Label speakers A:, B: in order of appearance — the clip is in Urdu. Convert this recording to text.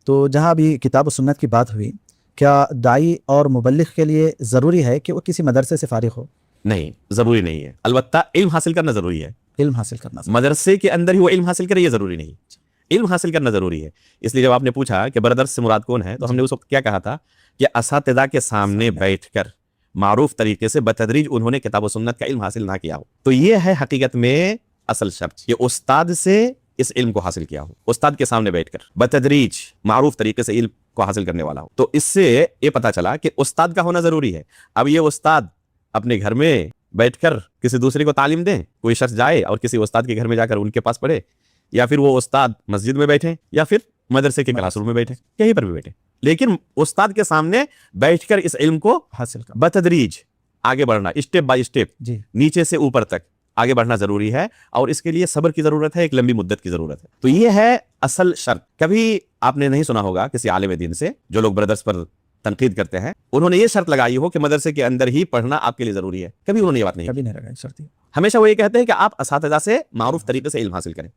A: تو جہاں ابھی کتاب و سنت کی بات ہوئی، کیا داعی اور مبلغ کے لیے ضروری ہے کہ وہ کسی مدرسے سے فارغ ہو؟
B: نہیں، ضروری نہیں ہے، البتہ علم حاصل کرنا ضروری ہے.
A: علم حاصل کرنا ضروری.
B: مدرسے کے اندر ہی وہ علم حاصل کرے یہ ضروری نہیں، علم حاصل کرنا ضروری ہے. اس لیے جب آپ نے پوچھا کہ بردرس سے مراد کون ہے، تو ہم نے اس وقت کیا کہا تھا کہ اساتذہ کے سامنے بیٹھ کر معروف طریقے سے بتدریج انہوں نے کتاب و سنت کا علم حاصل نہ کیا ہو. تو یہ ہے حقیقت میں اصل شرط، کہ استاد سے اس علم کو حاصل کیا ہو، استاد کے سامنے بیٹھ کر بتدریج معروف طریقے سے علم کو حاصل کرنے والا ہو. تو اس سے یہ پتا چلا کہ استاد کا ہونا ضروری ہے. اب یہ استاد اپنے گھر میں بیٹھ کر کسی دوسرے کو تعلیم دیں، کوئی شخص جائے اور کسی استاد کے گھر میں جا کر ان کے پاس پڑھے، یا پھر وہ استاد مسجد میں بیٹھے، یا پھر مدرسے کے کلاس روم میں بیٹھے، کہیں پر بھی بیٹھے، لیکن استاد کے سامنے بیٹھ کر اس علم کو
A: حاصل کرنا،
B: بتدریج آگے بڑھنا، اسٹیپ بائی اسٹیپ،
A: جی
B: نیچے سے اوپر تک آگے بڑھنا ضروری ہے. اور اس کے لیے صبر کی ضرورت ہے، ایک لمبی مدت کی ضرورت ہے. تو یہ ہے اصل شرط. کبھی آپ نے نہیں سنا ہوگا کسی عالم دین سے، جو لوگ بردرس پر تنقید کرتے ہیں، انہوں نے یہ شرط لگائی ہو کہ مدرسے کے اندر ہی پڑھنا آپ کے لیے ضروری ہے. کبھی انہوں نے یہ بات نہیں کی.
A: کبھی نہیں لگا شرط.
B: ہمیشہ وہ یہ کہتے ہیں کہ آپ اساتذہ سے معروف طریقے سے علم حاصل کریں.